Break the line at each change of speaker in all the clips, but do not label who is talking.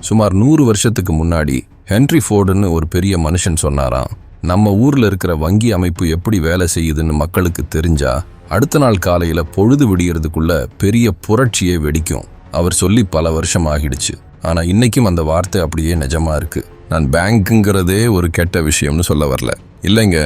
சுமார் 100 வருஷத்துக்கு முன்னாடி ஹென்ரி ஃபோர்டுன்னு ஒரு பெரிய மனுஷன் சொன்னாராம், நம்ம ஊர்ல இருக்கிற வங்கி அமைப்பு எப்படி வேலை செய்யுதுன்னு மக்களுக்கு தெரிஞ்சா அடுத்த நாள் காலையில பொழுது விடியறதுக்குள்ள பெரிய புரட்சியே வெடிக்கும். அவர் சொல்லி பல வருஷம் ஆகிடுச்சு. ஆனா இன்னைக்கும் அந்த வார்த்தை அப்படியே நிஜமா இருக்கு. நான் பேங்க்குங்கிறதே ஒரு கெட்ட விஷயம்னு சொல்ல வரல. இல்லைங்க,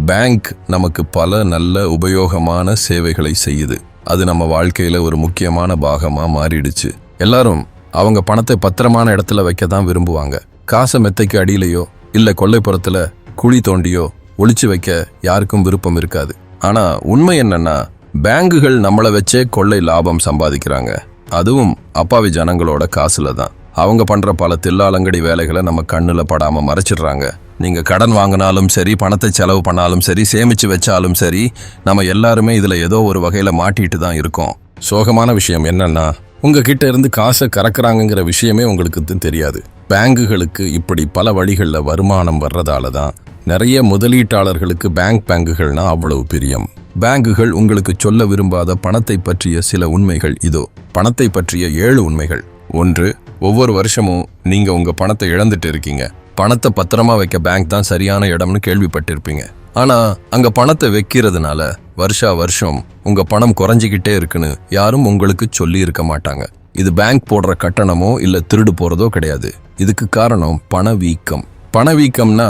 பேங்க் நமக்கு பல நல்ல உபயோகமான சேவைகளை செய்யுது. அது நம்ம வாழ்க்கையில ஒரு முக்கியமான பாகமா மாறிடுச்சு. எல்லாரும் அவங்க பணத்தை பத்திரமான இடத்துல வைக்க தான் விரும்புவாங்க. காசை மெத்தைக்கு அடியிலையோ இல்ல கொல்லைப்புறத்துல குழி தோண்டியோ ஒளிச்சு வைக்க யாருக்கும் விருப்பம் இருக்காது. ஆனா உண்மை என்னன்னா, பேங்குகள் நம்மளை வச்சே கொள்ளை லாபம் சம்பாதிக்கிறாங்க. அதுவும் அப்பாவி ஜனங்களோட காசுல தான். அவங்க பண்ற பல தில்லாலங்கடி வேலைகளை நம்ம கண்ணுல படாம மறைச்சிடுறாங்க. நீங்க கடன் வாங்கினாலும் சரி, பணத்தை செலவு பண்ணாலும் சரி, சேமிச்சு வச்சாலும் சரி, நம்ம எல்லாருமே இதுல ஏதோ ஒரு வகையில மாட்டிட்டு தான் இருக்கோம். சோகமான விஷயம் என்னன்னா, உங்ககிட்ட இருந்து காசை கறக்குறாங்கிற விஷயமே உங்களுக்கு தெரியாது. பேங்குகளுக்கு இப்படி பல வழிகளில் வருமானம் வர்றதால தான் நிறைய முதலீட்டாளர்களுக்கு பேங்குகள்னா அவ்வளவு பிரியம். பேங்குகள் உங்களுக்கு சொல்ல விரும்பாத பணத்தை பற்றிய சில உண்மைகள் இதோ. பணத்தை பற்றிய 7 உண்மைகள். 1. ஒவ்வொரு வருஷமும் நீங்க உங்க பணத்தை இழந்துட்டு இருக்கீங்க. பணத்தை பத்திரமா வைக்க பேங்க் தான் சரியான இடம்னு கேள்விப்பட்டிருப்பீங்க. ஆனா அங்க பணத்தை வைக்கிறதுனால வருஷா வருஷம் உங்க பணம் குறைஞ்சிக்கிட்டே இருக்குன்னு யாரும் உங்களுக்கு சொல்லி இருக்க மாட்டாங்க. இது பேங்க் போடுற கட்டணமோ இல்ல திருடு போறதோ கிடையாது. இதுக்கு காரணம் பணவீக்கம். பணவீக்கம்னா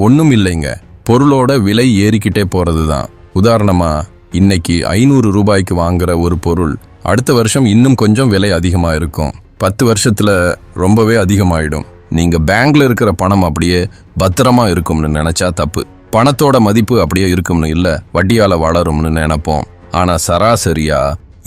ஒன்றும் இல்லைங்க, பொருளோட விலை ஏறிக்கிட்டே போறது தான். உதாரணமா, இன்னைக்கு 500 ரூபாய்க்கு வாங்குற ஒரு பொருள் அடுத்த வருஷம் இன்னும் கொஞ்சம் விலை அதிகமா இருக்கும். 10 வருஷத்துல ரொம்பவே அதிகமாயிடும். நீங்க பேங்க்ல இருக்கிற பணம் அப்படியே பத்திரமா இருக்கும்னு நினைச்சா தப்பு. பணத்தோட மதிப்பு அப்படியே இருக்கும்னு இல்ல, வட்டியால வளரும்னு நினைப்போம். ஆனா சராசரியா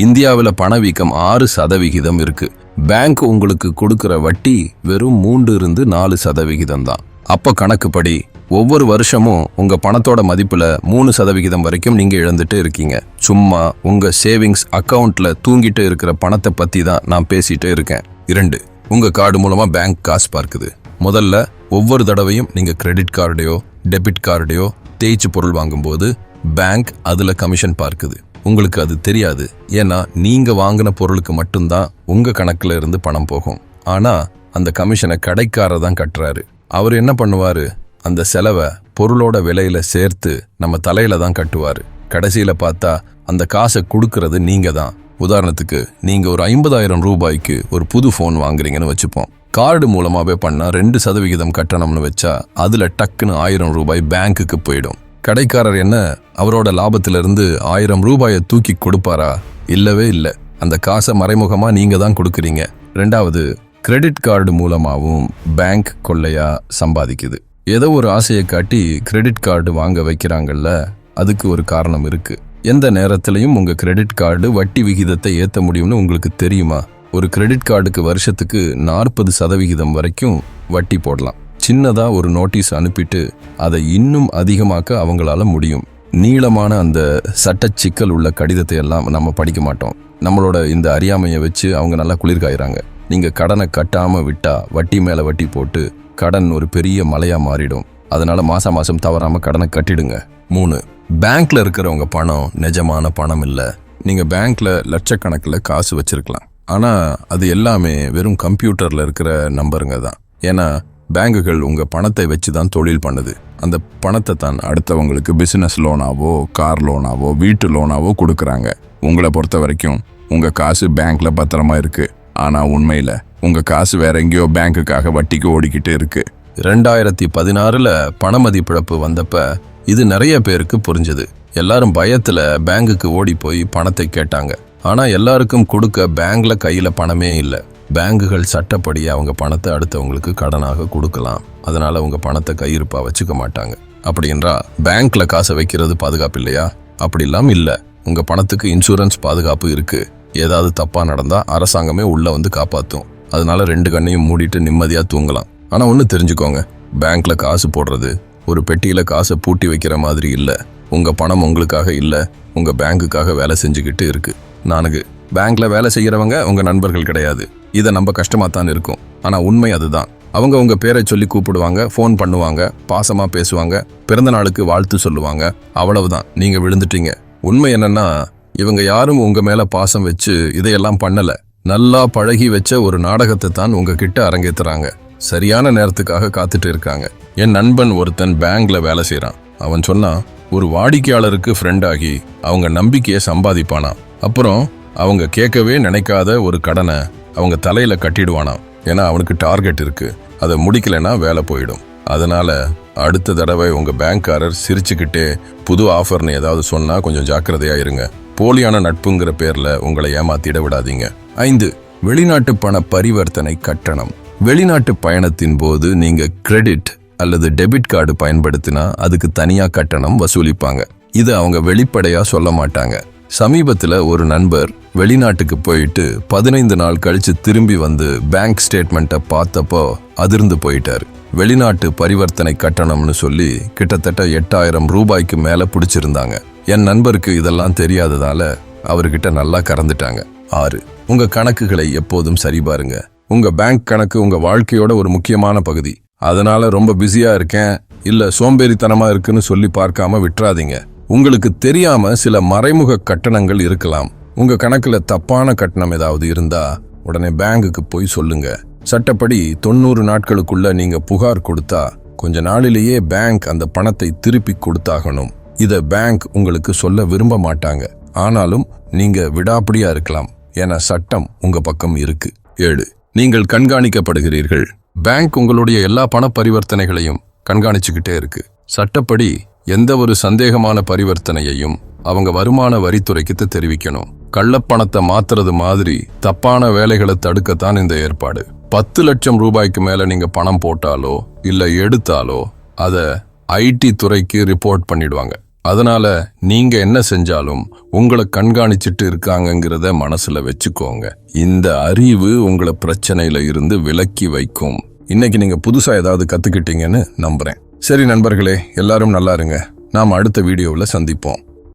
இந்தியாவில் பணவீக்கம் 6% இருக்கு. பேங்க் உங்களுக்கு கொடுக்கிற வட்டி வெறும் 3-4% தான். அப்ப கணக்குப்படி ஒவ்வொரு வருஷமும் உங்க பணத்தோட மதிப்புல 3% வரைக்கும் நீங்க இழந்துட்டு இருக்கீங்க. சும்மா உங்க சேவிங்ஸ் அக்கவுண்ட்ல தூங்கிட்டு இருக்கிற பணத்தை பத்தி தான் நான் பேசிட்டு இருக்கேன். 2. உங்க கார்டு மூலமா பேங்க் காசு பார்க்குது. முதல்ல ஒவ்வொரு தடவையும் நீங்க கிரெடிட் கார்டையோ டெபிட் கார்டையோ தேய்ச்சி பொருள் வாங்கும்போது பேங்க் அதுல கமிஷன் பார்க்குது. உங்களுக்கு அது தெரியாது. ஏன்னா நீங்க வாங்கின பொருளுக்கு மட்டும்தான் உங்க கணக்குல இருந்து பணம் போகும். ஆனா அந்த கமிஷனை கடைக்காரர் தான் கட்டுறாரு. அவர் என்ன பண்ணுவாரு, அந்த செலவை பொருளோட விலையில சேர்த்து நம்ம தலையில தான் கட்டுவாரு. கடைசியில பார்த்தா அந்த காசை கொடுக்கறது நீங்க தான். உதாரணத்துக்கு, நீங்க ஒரு 50,000 ரூபாய்க்கு ஒரு புது போன் வாங்குறீங்கன்னு வச்சுப்போம். கார்டு மூலமாவே பண்ணா 2% கட்டணம்னு வச்சா அதுல டக்குன்னு 1000 ரூபாய் பேங்க்குக்கு போயிடும். கடைக்காரர் என்ன அவரோட லாபத்திலிருந்து 1000 ரூபாயை தூக்கி கொடுப்பாரா? இல்லவே இல்லை. அந்த காசை மறைமுகமா நீங்க தான் கொடுக்குறீங்க. 2வது, கிரெடிட் கார்டு மூலமாவும் பேங்க் கொள்ளையா சம்பாதிக்குது. ஏதோ ஒரு ஆசையை காட்டி கிரெடிட் கார்டு வாங்க வைக்கிறாங்கல்ல, அதுக்கு ஒரு காரணம் இருக்கு. எந்த நேரத்திலையும் உங்க கிரெடிட் கார்டு வட்டி விகிதத்தை ஏற்ற முடியும்னு உங்களுக்கு தெரியுமா? ஒரு கிரெடிட் கார்டுக்கு வருஷத்துக்கு 40% வரைக்கும் வட்டி போடலாம். சின்னதா ஒரு நோட்டீஸ் அனுப்பிட்டு அதை இன்னும் அதிகமாக்க அவங்களால முடியும். நீளமான அந்த சட்ட சிக்கல் உள்ள கடிதத்தை எல்லாம் நம்ம படிக்க மாட்டோம். நம்மளோட இந்த அறியாமையை வச்சு அவங்க நல்லா குளிர்காயிறாங்க. நீங்க கடனை கட்டாம விட்டா வட்டி மேல வட்டி போட்டு கடன் ஒரு பெரிய மலையா மாறிடும். அதனால மாசம் தவறாம கடனை கட்டிடுங்க. 3. பேங்க்ல இருக்கிறவங்க பணம் நிஜமான பணம் இல்ல. நீங்க பேங்க்ல லட்சக்கணக்கில் காசு வச்சிருக்கலாம். ஆனா அது எல்லாமே வெறும் கம்ப்யூட்டர்ல இருக்கிற நம்பருங்க தான். ஏன்னா பேங்குகள் உங்க பணத்தை வச்சு தான் தொழில் பண்ணுது. அந்த பணத்தை தான் அடுத்தவங்களுக்கு பிசினஸ் லோனாவோ கார் லோனாவோ வீட்டு லோனாவோ கொடுக்குறாங்க. உங்களை பொறுத்த வரைக்கும் உங்க காசு பேங்க்ல பத்திரமா இருக்கு. ஆனா உண்மையில உங்க காசு வேற எங்கேயோ பேங்குக்காக வட்டிக்கு ஓடிக்கிட்டு இருக்கு. 2016 பண மதிப்பிழப்பு வந்தப்ப இது நிறைய பேருக்கு புரிஞ்சது. எல்லாரும் பயத்துல பேங்குக்கு ஓடி போய் பணத்தை கேட்டாங்க. ஆனா எல்லாருக்கும் கொடுக்க பேங்க்ல கையில பணமே இல்லை. பேங்குகள் சட்டப்படி அவங்க பணத்தை அடுத்தவங்களுக்கு கடனாக கொடுக்கலாம். அதனால உங்க பணத்தை கையிருப்பா வச்சுக்க மாட்டாங்க. அப்படின்றா பேங்க்ல காசை வைக்கிறது பாதுகாப்பு இல்லையா? அப்படிலாம் இல்லை. உங்க பணத்துக்கு இன்சூரன்ஸ் பாதுகாப்பு இருக்கு. ஏதாவது தப்பா நடந்தா அரசாங்கமே உள்ள வந்து காப்பாத்தும். அதனால 2 கண்ணையும் மூடிட்டு நிம்மதியா தூங்கலாம். ஆனா ஒண்ணு தெரிஞ்சுக்கோங்க, பேங்க்ல காசு போடுறது ஒரு பெட்டியில காசை பூட்டி வைக்கிற மாதிரி இல்ல. உங்க பணம் உங்களுக்காக இல்ல, உங்க பேங்குக்காக வேலை செஞ்சுக்கிட்டு இருக்கு. 4. பேங்க்ல வேலை செய்யறவங்க உங்க நண்பர்கள் கிடையாது. இதை நம்ப கஷ்டமா தான் இருக்கும். ஆனா உண்மை அதுதான். அவங்க உங்க பேரை சொல்லி கூப்பிடுவாங்க, ஃபோன் பண்ணுவாங்க, பாசமா பேசுவாங்க, பிறந்த நாளுக்கு வாழ்த்து சொல்லுவாங்க. அவ்வளவுதான், நீங்க விழுந்துட்டீங்க. உண்மை என்னன்னா, இவங்க யாரும் உங்க மேல பாசம் வச்சு இதையெல்லாம் பண்ணல. நல்லா பழகி வச்ச ஒரு நாடகத்தை தான் உங்ககிட்ட அரங்கேத்துறாங்க. சரியான நேரத்துக்காக காத்துட்டு இருக்காங்க. என் நண்பன் ஒருத்தன் பேங்க்ல வேலை செய்யறான். அவன் சொன்னா, ஒரு வாடிக்கையாளருக்கு ஃப்ரெண்ட் ஆகி அவங்க நம்பிக்கையை சம்பாதிப்பானா. அப்புறம் அவங்க கேட்கவே நினைக்காத ஒரு கடனை அவங்க தலையில கட்டிடுவானாம். ஏன்னா அவனுக்கு டார்கெட் இருக்கு, அதை முடிக்கலைன்னா வேலை போயிடும். அதனால அடுத்த தடவை உங்க பேங்க்காரர் சிரிச்சுக்கிட்டே புது ஆஃபர்னு ஏதாவது சொன்னா கொஞ்சம் ஜாக்கிரதையா இருங்க. போலியான நட்புங்கிற பேர்ல உங்களை ஏமாத்திட விடாதீங்க. 5. வெளிநாட்டு பண பரிவர்த்தனை கட்டணம். வெளிநாட்டு பயணத்தின் போது நீங்க கிரெடிட் அல்லது டெபிட் கார்டு பயன்படுத்தினா அதுக்கு தனியா கட்டணம் வசூலிப்பாங்க. இது அவங்க வெளிப்படையா சொல்ல மாட்டாங்க. சமீபத்துல ஒரு நண்பர் வெளிநாட்டுக்கு போயிட்டு 15 நாள் கழிச்சு திரும்பி வந்து பேங்க் ஸ்டேட்மெண்ட்டை பார்த்தப்போ அதிர்ந்து போயிட்டாரு. வெளிநாட்டு பரிவர்த்தனை கட்டணம்னு சொல்லி கிட்டத்தட்ட 8000 ரூபாய்க்கு மேல பிடிச்சிருந்தாங்க. என் நண்பருக்கு இதெல்லாம் தெரியாததால அவர்கிட்ட நல்லா கறந்துட்டாங்க. 6. உங்க கணக்குகளை எப்போதும் சரிபாருங்க. உங்க பேங்க் கணக்கு உங்க வாழ்க்கையோட ஒரு முக்கியமான பகுதி. அதனால ரொம்ப பிஸியா இருக்கேன் இல்ல சோம்பேறித்தனமா இருக்குன்னு சொல்லி பார்க்காம விட்டுறாதீங்க. உங்களுக்கு தெரியாம சில மறைமுக கட்டணங்கள் இருக்கலாம். உங்க கணக்குல தப்பான கட்டணம் ஏதாவது இருந்தா உடனே பேங்குக்கு போய் சொல்லுங்க. சட்டப்படி 90 நாட்களுக்குள்ள நீங்க புகார் கொடுத்தா கொஞ்ச நாளிலேயே பேங்க் அந்த பணத்தை திருப்பி கொடுத்தாகணும். இத பேங்க் உங்களுக்கு சொல்ல விரும்ப மாட்டாங்க. ஆனாலும் நீங்க விடாப்பிடியா இருக்கலாம். ஏன்னா சட்டம் உங்க பக்கம் இருக்கு. 7. நீங்கள் கண்காணிக்கப்படுகிறீர்கள். பேங்க் உங்களுடைய எல்லா பண பரிவர்த்தனைகளையும் கண்காணிச்சுக்கிட்டே இருக்கு. சட்டப்படி எந்த ஒரு சந்தேகமான பரிவர்த்தனையையும் அவங்க வருமான வரித்துறைக்கு தெரிவிக்கணும். கள்ளப்பணத்தை மாத்துறது மாதிரி தப்பான வேலைகளை தடுக்கத்தான் இந்த ஏற்பாடு. 10 லட்சம் ரூபாய்க்கு மேல நீங்க பணம் போட்டாலோ இல்ல எடுத்தாலோ அத ஐடி துறைக்கு ரிப்போர்ட் பண்ணிடுவாங்க. அதனால நீங்க என்ன செஞ்சாலும் உங்களை கண்காணிச்சிட்டு இருக்காங்கங்கிறத மனசுல வச்சுக்கோங்க. இந்த அறிவு உங்களை பிரச்சனையில இருந்து விலக்கி வைக்கும். இன்னைக்கு நீங்க புதுசா ஏதாவது கத்துக்கிட்டீங்கன்னு நம்புறேன். சரி நண்பர்களே, எல்லாரும் நல்லா இருங்க. நாம் அடுத்த வீடியோவில் சந்திப்போம்.